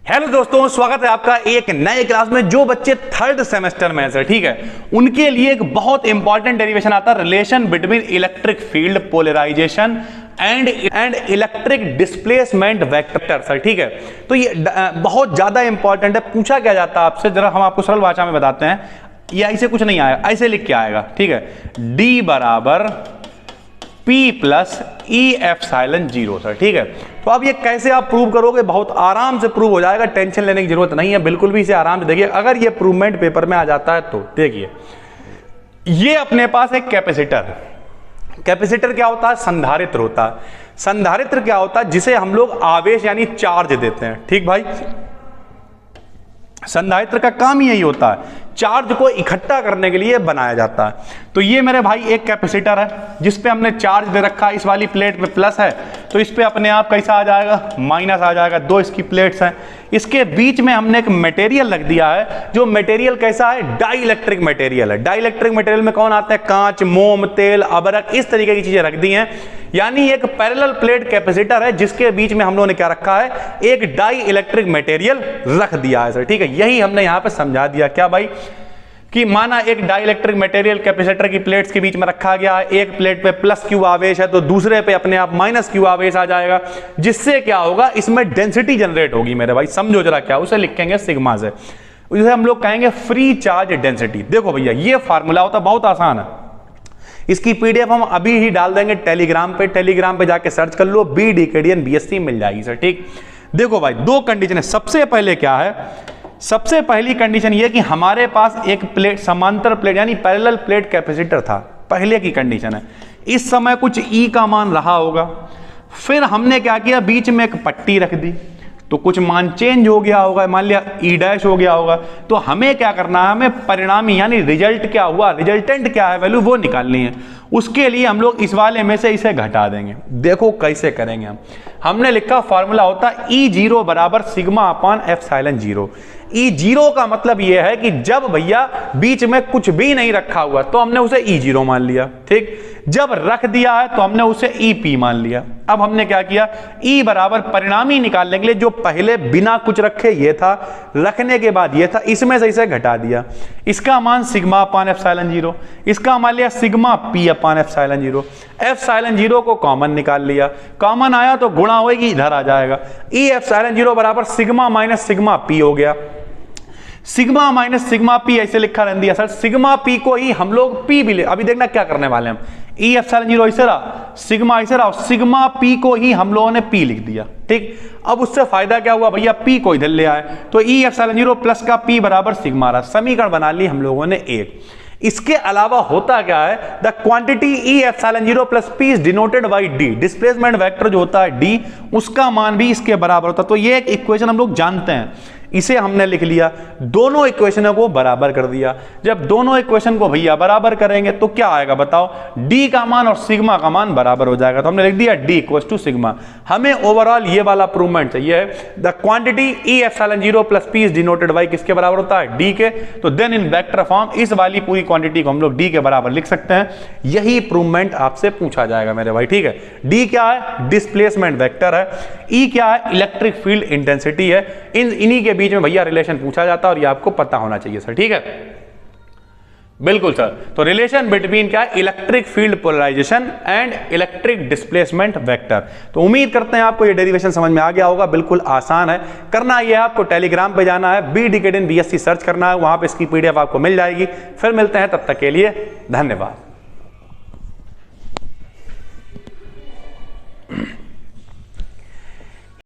Hello दोस्तों, स्वागत है आपका एक नए क्लास में। जो बच्चे थर्ड सेमेस्टर में है, ठीक है, उनके लिए एक बहुत इंपॉर्टेंट डेरिवेशन आता है, relation between electric field polarisation and electric displacement vector sir. ठीक है, तो ये बहुत ज्यादा इंपॉर्टेंट है। पूछा क्या जाता है आपसे, जरा हम आपको सरल भाषा में बताते हैं। ये ऐसे कुछ नहीं आएगा, ऐसे लिख के आएगा। ठीक है, D बराबर P plus E epsilon 0 sir. ठीक है, तो अब ये कैसे आप प्रूव करोगे? बहुत आराम से प्रूव हो जाएगा, टेंशन लेने की जरूरत नहीं है, बिल्कुल भी इसे आराम से देखिए। अगर ये प्रूवमेंट पेपर में आ जाता है तो देखिए, ये अपने पास एक कैपेसिटर। कैपेसिटर क्या होता है? संधारित्र होता है। संधारित्र क्या होता है? जिसे हम लोग आवेश यानी चार्ज देते हैं। ठीक भाई, संधारित्र का काम ही यही होता है, चार्ज को इकट्ठा करने के लिए बनाया जाता है। तो ये मेरे भाई एक कैपेसिटर है जिसपे हमने चार्ज दे रखा है। इस वाली प्लेट पे प्लस है तो इस पे अपने आप कैसा आ जाएगा? माइनस आ जाएगा। दो इसकी प्लेट्स हैं, इसके बीच में हमने एक मटेरियल रख दिया है। जो मटेरियल कैसा है? डाई इलेक्ट्रिक मटेरियल है। डाई इलेक्ट्रिक मटेरियल में कौन आता है? कांच, मोम, तेल, अबरक, इस तरीके की चीजें रख दी हैं। यानी एक पैरेलल प्लेट कैपेसिटर है जिसके बीच में हम लोगों ने क्या रखा है? एक डाई इलेक्ट्रिक मटेरियल रख दिया है सर। ठीक है, यही हमने यहां पे समझा दिया। क्या भाई? कि माना एक डाइलेक्ट्रिक मटेरियल कैपेसिटर की प्लेट्स के बीच में रखा गया है। एक प्लेट पे प्लस क्यू आवेश है तो दूसरे पे अपने आप माइनस क्यू आवेश आ जाएगा, जिससे क्या होगा? इसमें डेंसिटी जनरेट होगी मेरे भाई। समझो जरा, क्या उसे लिखेंगे सिग्मा से, उसे हम लोग कहेंगे फ्री चार्ज डेंसिटी। देखो भैया, ये फार्मूला होता है, बहुत आसान है। इसकी पीडीएफ हम अभी ही डाल देंगे टेलीग्राम पे। टेलीग्राम पे जाके सर्च कर लो, BDKDN BSc मिल जाएगी सर। ठीक, देखो भाई, दो कंडीशन है। सबसे पहले क्या है? सबसे पहली कंडीशन ये कि हमारे पास एक प्लेट, समांतर प्लेट यानी पैरेलल प्लेट कैपेसिटर था। पहले की कंडीशन है। इस समय कुछ E का मान रहा होगा, फिर हमने क्या किया? बीच में एक पट्टी रख दी तो कुछ मान चेंज हो गया होगा, मान लिया E डैश हो गया होगा। तो हमें क्या करना है? हमें परिणामी यानी रिजल्ट क्या हुआ, रिजल्टेंट क्या है, वैल्यू, वो निकालनी है। उसके लिए हम लोग इस वाले में से इसे घटा देंगे। देखो कैसे करेंगे हम। हमने लिखा फॉर्मूला होता है E0 बराबर सिग्मा अपान एप्सिलॉन 0। E0 का मतलब यह है कि जब भैया बीच में कुछ भी नहीं रखा हुआ तो हमने उसे E0 मान लिया। ठीक, जब रख दिया है तो हमने उसे EP मान लिया। अब हमने क्या किया? E बराबर परिणामी निकालने के लिए जो पहले बिना कुछ रखे ये था, रखने के बाद ये था, इसमें से इसे घटा दिया। इसका मान सिग्मा अपान एप्सिलॉन 0, इसका मान लिया सिग्मा P अपान एप्सिलॉन 0। एप्सिलॉन 0 को कॉमन निकाल लिया, कॉमन आया तो गुणा होगी, इधर आ जाएगा। E एप्सिलॉन 0 बराबर सिग्मा माइनस सिग्मा P हो गया। सिग्मा माइनस सिग्मा P ऐसे लिखा रहने दिया सर। सिग्मा P को ही हम लोग P भी ले, अभी देखना क्या करने वाले हम। E एप्सिलॉन 0 ऐसे रहा, सिग्मा ऐसे रहा, सिग्मा P को ही हम लोगों ने P लिख दिया। ठीक, अब उससे फायदा क्या हुआ भैया? P को इधर ले आए तो E एप्सिलॉन 0 प्लस का P बराबर सिग्मा रहा। समीकरण बना ली हम लोगों ने एक। इसके अलावा होता क्या है? The quantity E epsilon 0 plus P is denoted by D। Displacement vector जो होता है D, उसका मान भी इसके बराबर होता है। तो ये एक इक्वेशन हम लोग जानते हैं, इसे हमने लिख लिया। दोनों इक्वेशनों को बराबर कर दिया। जब दोनों इक्वेशन को भैया बराबर करेंगे तो क्या आएगा बताओ? D का मान और सिग्मा का मान बराबर हो जाएगा। तो हमने लिख दिया D इक्वल्स टू सिग्मा। हमें ओवरऑल ये वाला प्रूवमेंट चाहिए है। The quantity E epsilon 0 plus P is denoted by किसके बराबर होता है? D के। तो देन इन वेक्टर फॉर्म इस वाली पूरी क्वांटिटी को हम लोग D के बराबर लिख सकते हैं। यही प्रूवमेंट आपसे पूछा जाएगा मेरे भाई। ठीक है, D क्या है? डिस्प्लेसमेंट वेक्टर है। E क्या है? इलेक्ट्रिक फील्ड इंटेंसिटी है। इन्हीं के बीच में भैया रिलेशन पूछा जाता है और ये आपको पता होना चाहिए सर। ठीक है, बिल्कुल सर। तो रिलेशन बिटवीन क्या है? Electric field polarisation and electric displacement vector. तो उम्मीद करते हैं आपको ये डेरिवेशन समझ में आ गया होगा। बिल्कुल आसान है। करना ये है, आपको टेलीग्राम पे जाना है, BDKDN BSc सर्च करना है, वहां पे इसकी पीडीएफ आपको मिल जाएगी। फिर मिलते हैं, तब तक के लिए धन्यवाद।